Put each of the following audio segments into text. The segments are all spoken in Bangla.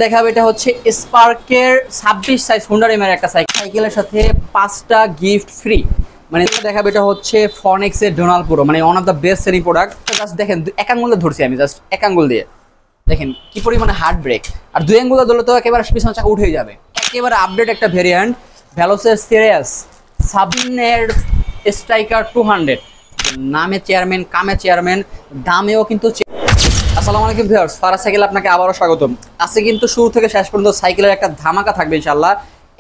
দেখাবো এটা হচ্ছে স্পার্কের 26 সাইজ হুন্ডার এম এর একটা সাইকেলের সাথে 5টা গিফট ফ্রি। মানে দেখাবো এটা হচ্ছে ফনেক্স এর ডোনাল্ড প্রো, মানে one of the best selling product. Just দেখেন এক আঙ্গুলে ধরছি আমি, জাস্ট এক আঙ্গুল দিয়ে দেখেন কি পরিমাণে হার্ড ব্রেক, আর দুই আঙ্গুলে ধরলে তো একেবারে পিছনে চাকা উঠে যাবে। একেবারে আপডেট একটা ভেরিয়েন্ট ভেলোসের সিরিয়াস 17 এর স্ট্রাইকার 200, নামে চেয়ারম্যান কামে চেয়ারম্যান, দামেও কিন্তু। আসসালামু আলাইকুম ভিউয়ার্স, ফারাজ সাইকেল আপনাকে আবারও স্বাগতম। আজকে কিন্তু শুরু থেকে শেষ পর্যন্ত সাইকেলের একটা ধামাকা থাকবে ইনশাআল্লাহ।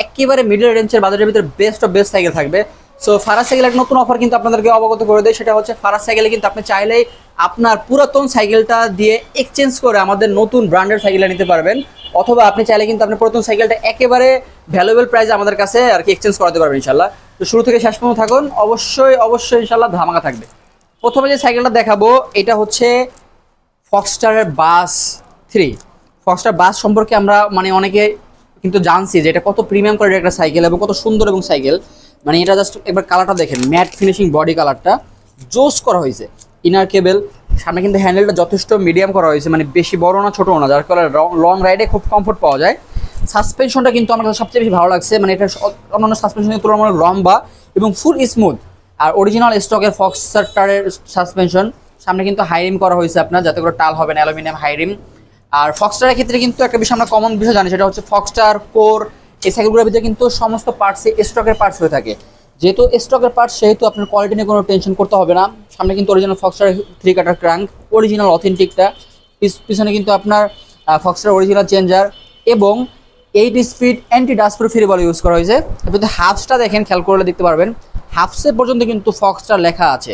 একেবারে মিডল রেঞ্জের বাজারের ভিতরে বেস্ট অফ বেস্ট সাইকেল থাকবে। সো ফারাজ সাইকেল এক নতুন অফার কিন্তু আপনাদেরকে অবগত করে দেয়, সেটা হচ্ছে ফারাজ সাইকেলে কিন্তু আপনি চাইলেই আপনার পুরাতন সাইকেলটা দিয়ে এক্সচেঞ্জ করে আমাদের নতুন ব্র্যান্ডের সাইকেলটা নিতে পারবেন, অথবা আপনি চাইলে কিন্তু আপনার পুরাতন সাইকেলটা একেবারে ভ্যালুয়েবল প্রাইসে আমাদের কাছে আর কি এক্সচেঞ্জ করাতে পারবেন ইনশাআল্লাহ। তো শুরু থেকে শেষ পর্যন্ত থাকুন, অবশ্যই ইনশাআল্লাহ ধামাকা থাকবে। প্রথমে যে সাইকেলটা দেখাবো এটা হচ্ছে ফক্সস্টারের বাস 3। ফক্সস্টার বাস সম্পর্কে আমরা মানে অনেকে কিন্তু জানছি যে এটা কত প্রিমিয়াম কোয়ালিটির একটা সাইকেল এবং কত সুন্দর এবং সাইকেল। মানে এটা জাস্ট একবার কালারটা দেখেন, ম্যাট ফিনিশিং বডি কালারটা জোস করা হয়েছে। ইনার কেবল, সামনে কিন্তু হ্যান্ডেলটা যথেষ্ট মিডিয়াম করা হয়েছে, মানে বেশি বড় না ছোটো না, যার ফলে লং রাইডে খুব কমফোর্ট পাওয়া যায়। সাসপেনশনটা কিন্তু আমার সবচেয়ে বেশি ভালো লাগছে, মানে এটা অন্যান্য সাসপেনশনের তুলনামূলক লম্বা এবং ফুল স্মুথ। আর অরিজিনাল স্টকের ফক্সস্টারের সাসপেনশন, সামনে কিন্তু হাইরিম করা হয়েছে আপনার, যাতে করে টাল হবে না, অ্যালুমিনিয়াম হাইরিম। আর ফক্সস্টারের ক্ষেত্রে কিন্তু একটা বিষয় আমরা কমন বিষয় জানি, সেটা হচ্ছে ফক্সস্টার কোর এই সাইকেলগুলোর ভিতরে কিন্তু সমস্ত পার্টসে স্টকের পার্টস হয়ে থাকে। যেহেতু স্টকের পার্টস, সেহেতু আপনার কোয়ালিটি নিয়ে কোনো টেনশন করতে হবে না। সামনে কিন্তু অরিজিনাল ফক্সস্টার 3 কাটার ক্র্যাঙ্ক, অরিজিনাল অথেন্টিকটা। পিছনে কিন্তু আপনার ফক্সস্টার অরিজিনাল চেঞ্জার এবং 8 speed anti dust proof free বল ইউজ করা হয়েছে। এরপর হাফসটা দেখেন, খেয়াল করলে দেখতে পারবেন হাফসে পর্যন্ত কিন্তু ফক্সস্টার লেখা আছে।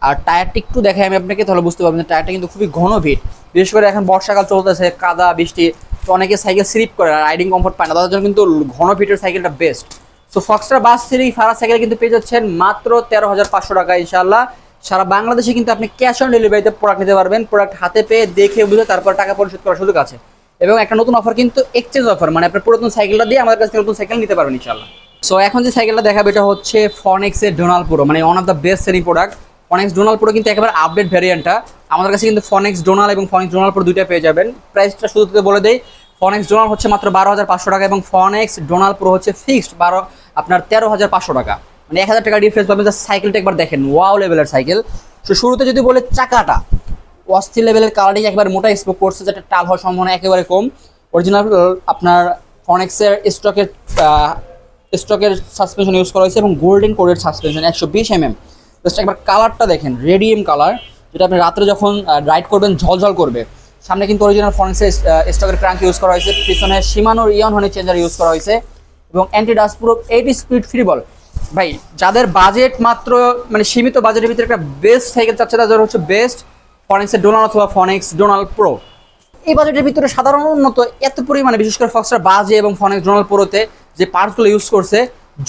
আর টায়ারটা একটু দেখাই আমি আপনাকে, তাহলে বুঝতে পারবেন যে টায়ারটা কিন্তু খুবই ঘন ভিট। বিশেষ করে এখন বর্ষাকাল চলতেছে, কাদা বৃষ্টি, তো অনেকে সাইকেল স্লিপ করে আর রাইডিং কমফোর্ট পায় না, তাদের জন্য কিন্তু ঘন ভিটের সাইকেলটা বেস্ট। সো ফক্সস্টার বাস 3 ফারাজ সাইকেল কিন্তু পেয়ে যাচ্ছেন মাত্র 13,500 টাকা ইনশাআল্লাহ। সারা বাংলাদেশে কিন্তু আপনি ক্যাশ অন ডেলিভারিতে প্রোডাক্ট নিতে পারবেন। প্রোডাক্ট হাতে পেয়ে দেখে বুঝে তারপর টাকা পরিশোধ করার সুযোগ আছে। এবং একটা নতুন অফার কিন্তু এক্সচেঞ্জ অফার, মানে আপনার পুরাতন সাইকেলটা দিয়ে আমাদের কাছে নতুন সাইকেল নিতে পারবেন ইনশাআল্লাহ। সো এখন যে সাইকেলটা দেখাবে এটা হচ্ছে ফনেক্স এর ডোনাল্ড প্রো, মানে one of the best selling product. Phoenix Donald pro কিন্তু একেবারে আপডেট ভ্যারিয়েন্টটা। আমাদের কাছে কিন্তু ফনেক্স ডোনাল্ড এবং ফনেক্স ডোনাল্ড প্রো দুইটা পেয়ে যাবেন। প্রাইসটা শুধু বলে দেই, ফনেক্স ডোনাল্ড হচ্ছে মাত্র 12,500 টাকা এবং ফনেক্স ডোনাল্ড প্রো হচ্ছে ফিক্সড আপনার 13,500 টাকা, মানে 1,000 টাকা ডিফারেন্স পাবেন। সাইকেলটা একবার দেখেন, ওয়াও লেভেলের সাইকেল। তো শুরুতে যদি বলে চাকাটা অস্থির লেভেলের, কালারিং একবার মোটা স্পোক করছে, যেটা টাল হওয়ার সম্ভাবনা একেবারে কম। অরিজিনাল আপনার ফনেক্সের স্টকের সাসপেনশন ইউজ করা হয়েছে এবং গোল্ডেন কোডের সাসপেনশন 120 mm। জাস্ট একবার কালারটা দেখেন, রেডিয়াম কালার, যেটা আপনি রাত্রে যখন রাইড করবেন ঝলঝল করবে। সামনে কিন্তু অরিজিনাল ফনেক্সের স্টকের ক্র্যাঙ্ক ইউজ করা হয়েছে, পিছনে শিমানোর ইয়ন হনি চেঞ্জার ইউজ করা হয়েছে এবং anti dust proof 8 speed free ball. ভাই যাদের বাজেট মাত্র মানে সীমিত বাজেটের ভিতরে একটা বেস্ট সাইকেল চাচ্ছে, তাদের হচ্ছে বেস্ট ফনেক্সের ডোনাল্ড অথবা ফনেক্স ডোনাল্ড প্রো। এই বাজেটের ভিতরে সাধারণত এত পরিমাণে, বিশেষ করে ফক্সস্টার বাজে এবং ফনেক্স ডোনাল্ড প্রোতে যে পার্টসগুলো ইউজ করছে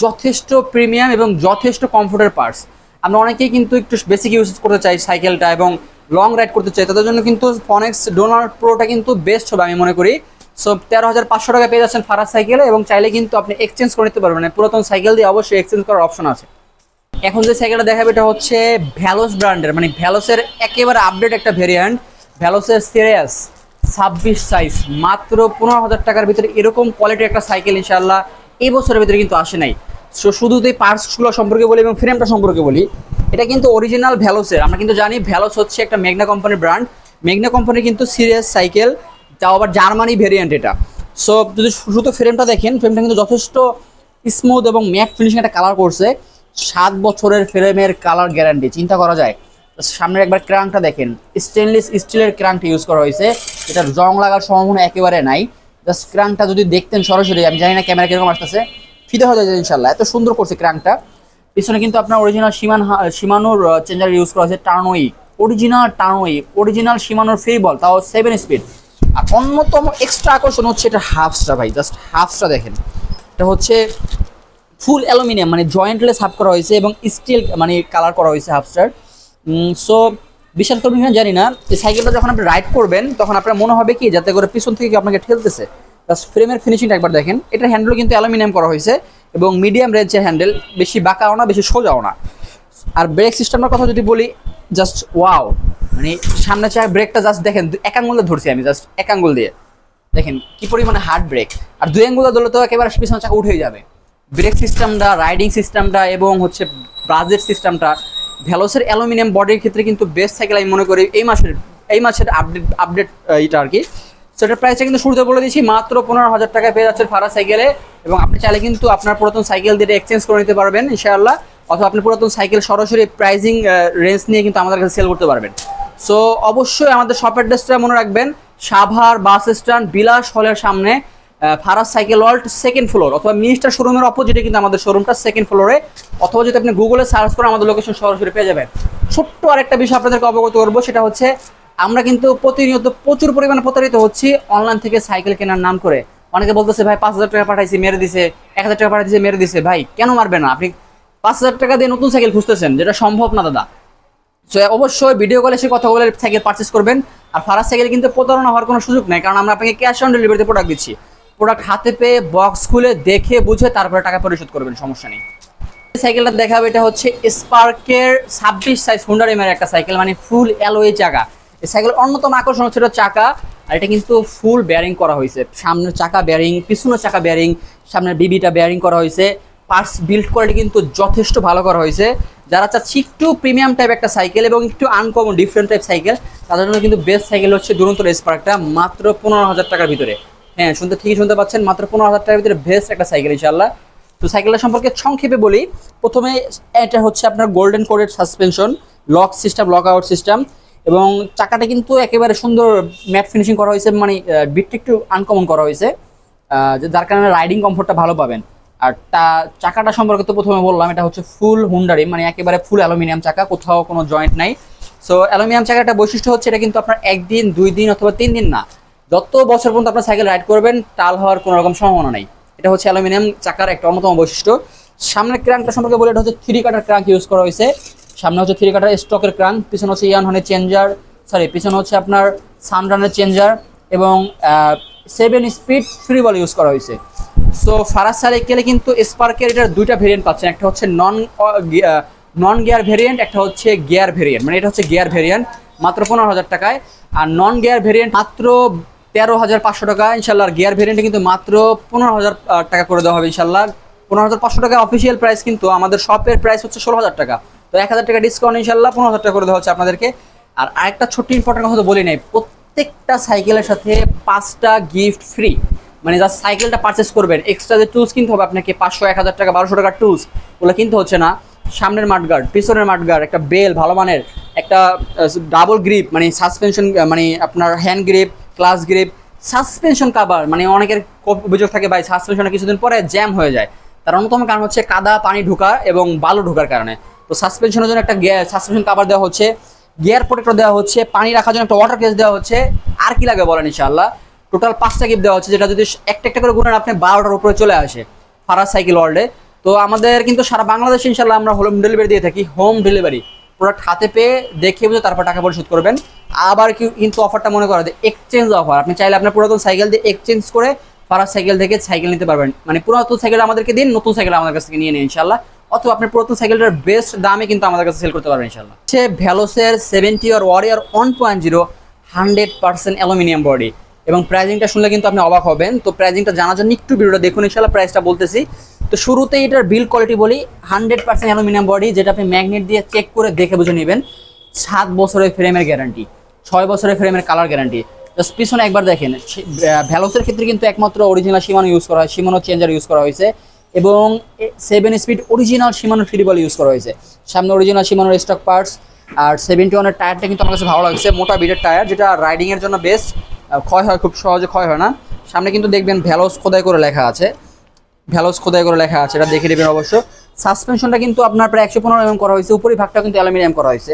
যথেষ্ট প্রিমিয়াম এবং যথেষ্ট কমফোর্টের পার্টস। আমরা অনেকেই কিন্তু একটু বেসিক ইউজ করতে চাই সাইকেলটা এবং লং রাইড করতে চাই, তাদের জন্য কিন্তু ফনেক্স ডোনাল্ড প্রোটা কিন্তু বেস্ট হবে আমি মনে করি। সো 13,500 টাকা পেয়ে যাচ্ছেন ফারাজ সাইকেলে, এবং চাইলে কিন্তু আপনি এক্সচেঞ্জ করে নিতে পারবেন। পুরাতন সাইকেল দিয়ে অবশ্যই এক্সচেঞ্জ করার অপশন আছে। এখন যে সাইকেলটা দেখাবে এটা হচ্ছে ভ্যালোস ব্র্যান্ডের, মানে ভ্যালোসের একেবারে আপডেট একটা ভেরিয়েন্ট ভ্যালোসের সিরিয়াস 26 সাইজ, মাত্র 15,000 টাকার ভিতরে এরকম কোয়ালিটির একটা সাইকেল ইনশাআল্লাহ এই বছরের ভিতরে কিন্তু আসে নাই। সো শুধু এই পার্টসগুলো সম্পর্কে বলি এবং ফ্রেমটা সম্পর্কে বলি, এটা কিন্তু অরিজিনাল ভ্যালোসের। আমরা কিন্তু জানি ভ্যালোস হচ্ছে একটা মেগনা কোম্পানির ব্র্যান্ড, মেগনা কোম্পানির কিন্তু সিরিয়াস সাইকেল, তাও আবার জার্মানি ভেরিয়েন্ট এটা। সো যদি শুধু ফ্রেমটা দেখেন, ফ্রেমটা কিন্তু যথেষ্ট স্মুথ এবং ম্যাট ফিনিশিং একটা কালার করছে। 7 বছরের ফ্রেমের কালার গ্যারান্টি, চিন্তা করা যায়। সামনের একবার ক্র্যাঙ্কটা দেখেন, স্টেনলেস স্টিলের ক্র্যাঙ্কটা ইউজ করা হয়েছে, এটা জং লাগার সম্ভাবনা একেবারে নাই। জাস্ট ক্র্যাঙ্কটা যদি দেখতেন সরাসরি, আমি জানি না ক্যামেরা কিরকম আসতেছে, ফিদে হয়ে যায় ইনশাল্লাহ, এত সুন্দর করছে ক্র্যাঙ্কটা। পিছনে কিন্তু আপনার অরিজিনাল শিমানোর চেঞ্জার ইউজ করা হয়েছে, অরিজিনাল শিমানোর ফ্রি বল, তাও 7 স্পিড। আর অন্যতম এক্সট্রা আকর্ষণ হচ্ছে এটা হাফসটা। ভাই জাস্ট হাফসটা দেখেন, এটা হচ্ছে ফুল অ্যালুমিনিয়াম, মানে জয়েন্টলেস হাফ করা হয়েছে এবং স্টিল মানে কালার করা হয়েছে হাফস্টার। সো বিশ্বাস করবেন কিনা জানি না, এই সাইকেলটা যখন আপনি রাইড করবেন তখন আপনার মনে হবে কি যাতে করে পিছন থেকে আপনাকে ঠেলতেছে। জাস্ট ফ্রেমের ফিনিশিংটা একবার দেখেন, এটার হ্যান্ডেল কিন্তু অ্যালুমিনিয়াম করা হয়েছে এবং মিডিয়াম রেঞ্জের হ্যান্ডেল, বেশি বাঁকাও না বেশি সোজাও না। আর ব্রেক সিস্টেমের কথা যদি বলি, জাস্ট ওয়াও, মানে সামনে চায় ব্রেকটা জাস্ট দেখেন, এক আঙ্গুলে ধরছি আমি, জাস্ট এক আঙ্গুল দিয়ে দেখেন কি পরিমাণে হার্ড ব্রেক, আর দুই আঙ্গুল ধরলে তো একেবারে পিছনের চাকা উঠেই যাবে। ব্রেক সিস্টেমটা, রাইডিং সিস্টেমটা এবং হচ্ছে ব্রাজের সিস্টেমটা, ভ্যালোসের অ্যালুমিনিয়াম বডির ক্ষেত্রে কিন্তু বেস্ট সাইকেল আমি মনে করি এই মাসের আপডেট এটা আর কি। সেটার প্রাইসটা কিন্তু শুরুতে বলে দিচ্ছি, মাত্র 15,000 টাকায় পেয়ে যাচ্ছেন ফারাজ সাইকেলে। এবং আপনি চাইলে কিন্তু আপনার পুরাতন সাইকেল দিয়ে এক্সচেঞ্জ করে নিতে পারবেন ইনশাআল্লাহ, অথবা আপনি পুরাতন সাইকেল সরাসরি প্রাইজিং রেঞ্জ নিয়ে কিন্তু আমাদের কাছে সেল করতে পারবেন। সো অবশ্যই আমাদের শপ অ্যাড্রেসটা মনে রাখবেন, সাভার বাস স্ট্যান্ড বিলাস হলের সামনে, Faraz cycle world 2nd floor, অথবা মিনিস্টার শোরুমের অপোজিটে কিন্তু আমাদের শোরুমটা 2nd ফ্লোরে, অথবা যদি আপনি গুগলে সার্চ করে আমাদের লোকেশন সরাসরি পেয়ে যাবেন। ছোট্ট আরেকটা বিষয় আপনাদেরকে অবগত করবো, সেটা হচ্ছে আমরা কিন্তু প্রতিনিয়ত প্রচুর পরিমাণে প্রতারিত হচ্ছি অনলাইন থেকে সাইকেল কেনার নাম করে। অনেকে বলতেছে ভাই 5,000 টাকা পাঠাইছি মেরে দিছে, 1,000 টাকা পাঠাইছি মেরে দিছে। ভাই কেন মারবে না? আপনি 5,000 টাকা দিয়ে নতুন সাইকেল খুঁজতেছেন, যেটা সম্ভব না দাদা। সো অবশ্যই ভিডিও কলে এসে কথা বলে সাইকেল পারচেস করবেন। আর ফারাজ সাইকেল কিন্তু প্রতারণা হওয়ার কোনো সুযোগ নেই, কারণ আমরা আপনাকে ক্যাশ অন ডেলিভারিতে প্রোডাক্ট দিচ্ছি। প্রোডাক্ট হাতে পেয়ে বক্স খুলে দেখে বুঝে তারপরে টাকা পরিশোধ করবেন, সমস্যা নেই। সাইকেলটা দেখাবো, এটা হচ্ছে স্পার্কের 26 সাইজ হুন্ডা রিমের একটা সাইকেল, মানে ফুল অ্যালয় চাকা। এই সাইকেল অন্যতম আকর্ষণ হচ্ছে চাকা, আর এটা কিন্তু ফুল বেয়ারিং করা হয়েছে। সামনের চাকা বেয়ারিং, পিছনের চাকা বেয়ারিং, সামনের বিবিটা বেয়ারিং করা হয়েছে। পার্টস বিল্ড কোয়ালিটি কিন্তু যথেষ্ট ভালো করা হয়েছে। যারা চাচ্ছে একটু প্রিমিয়াম টাইপ একটা সাইকেল এবং একটু আনকমন ডিফারেন্ট টাইপ সাইকেল, তাদের জন্য কিন্তু বেস্ট সাইকেল হচ্ছে দুরন্ত স্পার্কটা, মাত্র 15,000 টাকার ভিতরে। হ্যাঁ, ঠিকই শুনতে পাচ্ছেন, মাত্র 15,000 টাকার ভিতরে বেস্ট একটা সাইকেল ইনশাআল্লাহ। তো সাইকেলটা সম্পর্কে সংক্ষেপে বলি। প্রথমে এটা হচ্ছে আপনার golden coded suspension, lock system, lock out system, এবং চাকাটা কিন্তু একেবারে সুন্দর ম্যাট ফিনিশিং করা হয়েছে, মানে বিটটা একটু আনকমন করা হয়েছে, যার কারণে রাইডিং কমফোর্টটা ভালো পাবেন। আর চাকাটা সম্পর্কে তো প্রথমে বললাম, এটা হচ্ছে ফুল হুন্ডারি, মানে একেবারে ফুল অ্যালুমিনিয়াম চাকা, কোথাও কোনো জয়েন্ট নাই। সো অ্যালুমিনিয়াম চাকাটা বৈশিষ্ট্য হচ্ছে এটা কিন্তু আপনার 1 দিন 2 দিন অথবা 3 দিন না, যত বছর পর্যন্ত আপনার সাইকেল রাইড করবেন টাল হওয়ার কোনো রকম সম্ভাবনা নেই। এটা হচ্ছে অ্যালুমিনিয়াম চাকার একটা অন্যতম বৈশিষ্ট্য। সামনের ক্র্যাঙ্কটা সম্পর্কে বলে, এটা হচ্ছে 3 কাটার ক্র্যাঙ্ক ইউজ করা হয়েছে। সামনে হচ্ছে 3 কাটার স্টকের ক্র্যাঙ্ক, পিছনে হচ্ছে ইয়ান হনের চেঞ্জার, পিছনে হচ্ছে আপনার সানরানের চেঞ্জার, এবং 7 স্পিড ফ্রি বল ইউজ করা হয়েছে। সো ফারাজ সাইকেলে কিন্তু স্পার্কের এটার 2টা ভেরিয়েন্ট পাচ্ছেন, একটা হচ্ছে নন গিয়ার ভেরিয়েন্ট, একটা হচ্ছে গিয়ার ভেরিয়েন্ট। মানে এটা হচ্ছে গিয়ার ভেরিয়েন্ট মাত্র 15,000 টাকায়, আর নন গিয়ার ভেরিয়েন্ট মাত্র 13,500 টাকা ইনশাল্লাহ। আর গিয়ার ভেরিয়েন্টে কিন্তু মাত্র 15,000 টাকা করে দেওয়া হবে ইনশাল্লাহ। 15,500 টাকা অফিসিয়াল প্রাইস, কিন্তু আমাদের শপের প্রাইস হচ্ছে 16,000 টাকা। তো 1,000 টাকা ডিসকাউন্ট ইনশাল্লাহ 15,000 টাকা করে দেওয়া হচ্ছে আপনাদেরকে। আর আরেকটা ছোট্ট ইম্পর্টেন্ট কথা তো বলি নাই, প্রত্যেকটা সাইকেলের সাথে 5টা গিফট ফ্রি। মানে যা সাইকেলটা পারচেস করবেন, এক্সট্রা যে টুলস কিনতে হবে আপনাকে, 500, 1,000 টাকা, 1,200 টাকার টুলস, ওগুলো কিনতে হচ্ছে না। সামনের মাঠগার্ড, পিছনের মাঠগার্ড, একটা বেল ভালো মানের, একটা ডাবল গ্রিপ, মানে সাসপেনশন, মানে আপনার hand grip, class grip, suspension cover. মানে অনেকের অভিযোগ থাকে ভাই সাসপেনশনে কিছুদিন পরে জ্যাম হয়ে যায়, তার অন্যতম কারণ হচ্ছে কাদা পানি ঢোকা এবং বালু ঢোকার কারণে। তো সাসপেনশনের জন্য একটা সাসপেনশন কাভার দেওয়া হচ্ছে, গিয়ার প্রোটেক্টর দেওয়া হচ্ছে, পানি রাখার জন্য একটা ওয়াটার কেস দেওয়া হচ্ছে। আর কি লাগে বলেন? ইনশাআল্লাহ টোটাল 5টা গিফট দেওয়া হচ্ছে, যেটা যদি একটা একটা করে গুণেন আপনি 12টার উপরে চলে আসে ফারাজ সাইকেল ওয়ার্ল্ডে। তো আমাদের কিন্তু সারা বাংলাদেশে ইনশাআল্লাহ আমরা হোম ডেলিভারি দিয়ে থাকি। হোম ডেলিভারি, প্রোডাক্ট হাতে পেয়ে দেখে বুঝে তারপর টাকা পরিশোধ করবেন। আবার কিন্তু অফারটা মনে করা যায় এক্সচেঞ্জ অফার, আপনি চাইলে আপনার পুরাতন সাইকেল দিয়ে এক্সচেঞ্জ করে ফারাজ সাইকেল থেকে সাইকেল নিতে পারবেন। মানে পুরাতন সাইকেল আমাদেরকে দিন, নতুন সাইকেল আমাদের কাছ থেকে নিয়ে নিন ইনশাআল্লাহ, অথবা আপনি পুরাতন সাইকেলটার বেস্ট দামে কিন্তু আমাদের কাছে সেল করতে পারবেন ইনশাআল্লাহ। হচ্ছে ভ্যালোসের 70 আর ওয়ারিয়র 1.0 100% অ্যালুমিনিয়াম বডি, এবং প্রাইজিংটা শুনলে কিন্তু আপনি অবাক হবেন। তো প্রাইজিংটা জানার জন্য একটু ভিডিওটা দেখুন ইনশাআল্লাহ, প্রাইসটা বলতেছি। তো শুরুতেই এটার বিল্ড কোয়ালিটি বলি, 100% অ্যালুমিনিয়াম বডি, যেটা আপনি ম্যাগনেট দিয়ে চেক করে দেখে বুঝে নেবেন। 7 বছরের ফ্রেমের গ্যারান্টি, 6 বছরের ফ্রেমের কালার গ্যারান্টি। জাস্ট পিছনে একবার দেখেন, ভ্যালোসের ক্ষেত্রে কিন্তু একমাত্র অরিজিনাল শিমানো ইউজ করা হয়, শিমানো চেঞ্জার ইউজ করা হয়েছে, এবং 7 স্পিড অরিজিনাল শিমানো ফ্রি বল ইউজ করা হয়েছে। সামনে অরিজিনাল শিমানোর স্টক পার্টস। আর 71-এর টায়ারটা কিন্তু আমার কাছে ভালো লাগছে, মোটা বিটের টায়ার, যেটা রাইডিংয়ের জন্য বেস্ট, ক্ষয় হয় খুব সহজে, ক্ষয় হয় না। সামনে কিন্তু দেখবেন ভ্যালোস খোদাই করে লেখা আছে, ভ্যালোস খোদাই করে লেখা আছে, এটা দেখে নেবেন অবশ্য। সাসপেনশনটা কিন্তু আপনার প্রায় 115 mm করা হয়েছে, উপরি ভাগটা কিন্তু অ্যালুমিনিয়াম করা হয়েছে।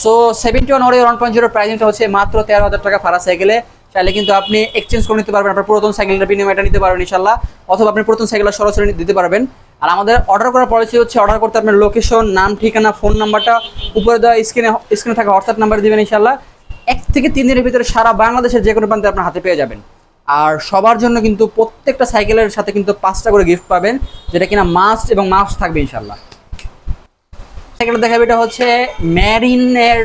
সো 71 ওয়ারিয়র 1.0 প্রাইসিংটা হচ্ছে মাত্র 13,000 টাকা ফারাজ সাইকেলে। চাইলে কিন্তু আপনি এক্সচেঞ্জ করে নিতে পারবেন, আপনার পুরাতন সাইকেলটা বিনিময়টা নিতে পারবেন ইনশাআল্লাহ, অথবা আপনি পুরাতন সাইকেলটা সরাসরি দিতে পারবেন। আর আমাদের অর্ডার করার পলিসি হচ্ছে, অর্ডার করতে আপনার লোকেশন, নাম, ঠিকানা, ফোন নাম্বারটা উপরে দেওয়া স্ক্রিনে থাকা হোয়াটসঅ্যাপ নাম্বার দিবেন ইনশাআল্লাহ। 1 থেকে 3 দিনের ভিতরে সারা বাংলাদেশের যে কোনো প্রান্তে আপনার হাতে পেয়ে যাবেন। আর সবার জন্য কিন্তু প্রত্যেকটা সাইকেলের সাথে কিন্তু 5টা করে গিফট পাবেন, যেটা কিনা মাস্ট এবং মাস্ট থাকবে ইনশাআল্লাহ। সাইকেলটা দেখাবে, এটা হচ্ছে ম্যারিনের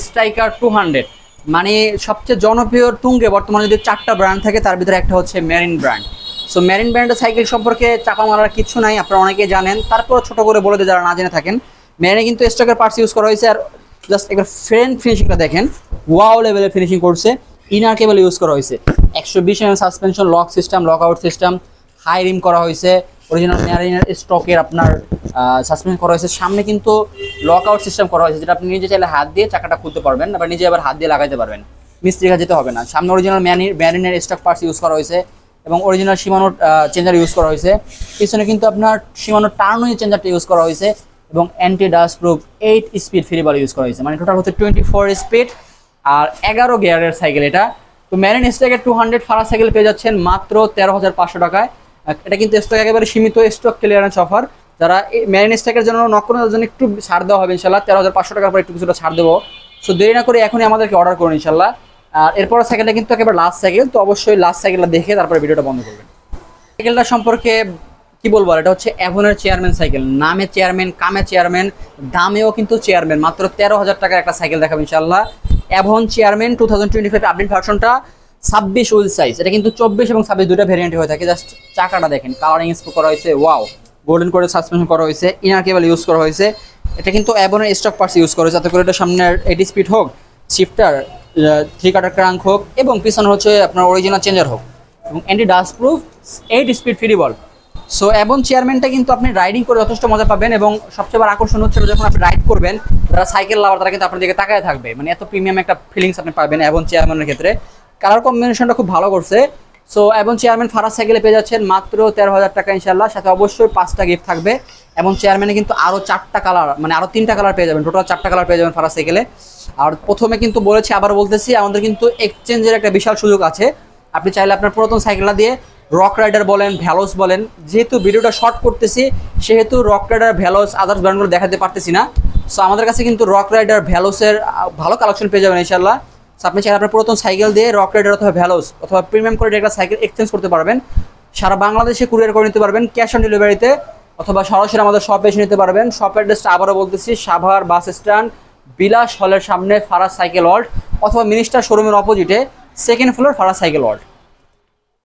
স্ট্রাইকার 200, মানে সবচেয়ে জনপ্রিয় তুঙ্গে বর্তমানে যদি 4টা ব্র্যান্ড থাকে তার ভিতরে একটা হচ্ছে মেরিন ব্র্যান্ড। সো মেরিন ব্র্যান্ডের সাইকেল সম্পর্কে চাপা মারার কিছু নাই, আপনারা অনেকেই জানেন, তারপর ছোট করে বলে দিয়ে যারা না জেনে থাকেন। মেরিনে কিন্তু স্টকের পার্টস ইউজ করা হয়েছে, আর জাস্ট একবার ফিনিশিংটা দেখেন, ওয়াও লেভেলের ফিনিশিং করছে। ইনার কেবল ইউজ করা হয়েছে, 120 mm suspension, lock system, lock out system, high rim করা হয়েছে, অরিজিনাল মেরিনের স্টকের আপনার সাসপেনশন করা হয়েছে। সামনে কিন্তু লক আউট সিস্টেম করা হয়েছে, যেটা আপনি নিজে চাইলে হাত দিয়ে চাকাটা খুলতে পারবেন, আবার নিজে আবার হাত দিয়ে লাগাইতে পারবেন, মিস্ত্রি কাজ যেতে হবে না। সামনে অরিজিনাল মেরিনের স্টক পার্টস ইউজ করা হয়েছে এবং অরিজিনাল শিমানো চেঞ্জার ইউজ করা হয়েছে। পিছনে কিন্তু আপনার শিমানো টার্নোই চেঞ্জারটা ইউজ করা হয়েছে এবং anti dust proof 8 speed free বল ইউজ করা হয়েছে, মানে টোটাল হচ্ছে 24 স্পিড আর 11 গিয়ারের সাইকেল এটা। তো মেরিন স্টকের 200 ফারা সাইকেল পেয়ে যাচ্ছেন মাত্র 13,500 টাকায়। এটা কিন্তু স্টক একেবারে সীমিত স্টক ক্লিয়ারেন্স অফার। যারা মেরিন স্টকের জন্য নক করেন তাদের জন্য একটু ছাড় দেওয়া হবে ইনশাল্লাহ, 13,500 টাকার পর একটু কিছুটা ছাড় দেবো। সো দেরি না করে এখনই আমাদেরকে অর্ডার করুন ইনশাল্লাহ। আর এরপর সাইকেলটা কিন্তু একেবারে লাস্ট সাইকেল, তো অবশ্যই লাস্ট সাইকেলটা দেখে তারপরে ভিডিওটা বন্ধ করবেন। সাইকেলটা সম্পর্কে কি বলবো, এটা হচ্ছে অ্যাভনের চেয়ারম্যান সাইকেল, নামে চেয়ারম্যান, কামে চেয়ারম্যান, দামেও কিন্তু চেয়ারম্যান। মাত্র 13,000 টাকার একটা সাইকেল দেখাবো ইনশাল্লাহ। অ্যাভন চেয়ারম্যান 2025 আপডেট ভার্সনটা 26 হুইল সাইজ, এটা কিন্তু 24 এবং 26 দুটো ভেরিয়েন্ট হয়ে থাকে। জাস্ট চাকাটা দেখেন, কালারিং স্পোক করা হয়েছে, ওয়াও, গোল্ডেন করে সাসপেনশন করা হয়েছে, ইনার কেবল ইউজ করা হয়েছে। এটা কিন্তু অ্যাভনের স্টক পার্টস ইউজ করা হয়েছে, যাতে করে এটা সামনের 80 স্পিড হোক, শিফটার 3 কাটার ক্রাঙ্ক হোক এবং পিছনে হচ্ছে আপনার অরিজিনাল চেঞ্জার হোক এবং anti dust proof 8 speed free ball. So Avon চেয়ারম্যানটা কিন্তু আপনি রাইডিং করে যথেষ্ট মজা পাবেন এবং সবচেয়ে বড় আকর্ষণ হচ্ছে যখন আপনি রাইড করবেন, যারা সাইকেল লাভার তারা কিন্তু আপনার দিকে তাকায় থাকবে, মানে এত প্রিমিয়াম একটা ফিলিংস আপনি পাবেন অ্যাভন চেয়ারম্যানের ক্ষেত্রে। কালার কম্বিনেশনটা খুব ভালো করছে। সো অ্যাভন চেয়ারম্যান ফারাজ সাইকেলে পেয়ে যাচ্ছেন মাত্র 13,000 টাকা ইনশাল্লাহ, সাথে অবশ্যই 5টা গিফট থাকবে। এবং চেয়ারম্যানে কিন্তু আরও 4টা কালার, মানে আরও 3টা কালার পেয়ে যাবেন, টোটাল 4টা কালার পেয়ে যাবেন ফারাজ সাইকেলে। আর প্রথমে কিন্তু বলেছি, আবার বলতেছি, আমাদের কিন্তু এক্সচেঞ্জের একটা বিশাল সুযোগ আছে। আপনি চাইলে আপনার পুরাতন সাইকেলটা দিয়ে রক রাইডার বলেন, ভ্যালোস বলেন, যেহেতু ভিডিওটা শর্ট করতেছি সেহেতু রক রাইডার, ভ্যালোস, আদার্স ব্র্যান্ডগুলো দেখাতে পারতেছি না। সো আমাদের কাছে কিন্তু রক রাইডার, ভ্যালোসের ভালো কালেকশন পেয়ে যাবেন ইনশাল্লাহ। সো আপনি চাইলে আপনার পুরাতন সাইকেল দিয়ে রক রাইডার অথবা ভ্যালোস অথবা প্রিমিয়াম করে একটা সাইকেল এক্সচেঞ্জ করতে পারবেন। সারা বাংলাদেশে কুরিয়ার করে নিতে পারবেন ক্যাশ অন ডেলিভারিতে, অথবা সরাসরি আমাদের শপে এসে নিতে পারবেন। শপের অ্যাড্রেসটা আবারও বলতেছি, সাভার বাস স্ট্যান্ড, বিলাস হলের সামনে ফারাজ সাইকেল ওয়ার্ল্ড, অথবা মিনিস্টার শোরুমের অপোজিটে 2nd floor Faraz cycle world.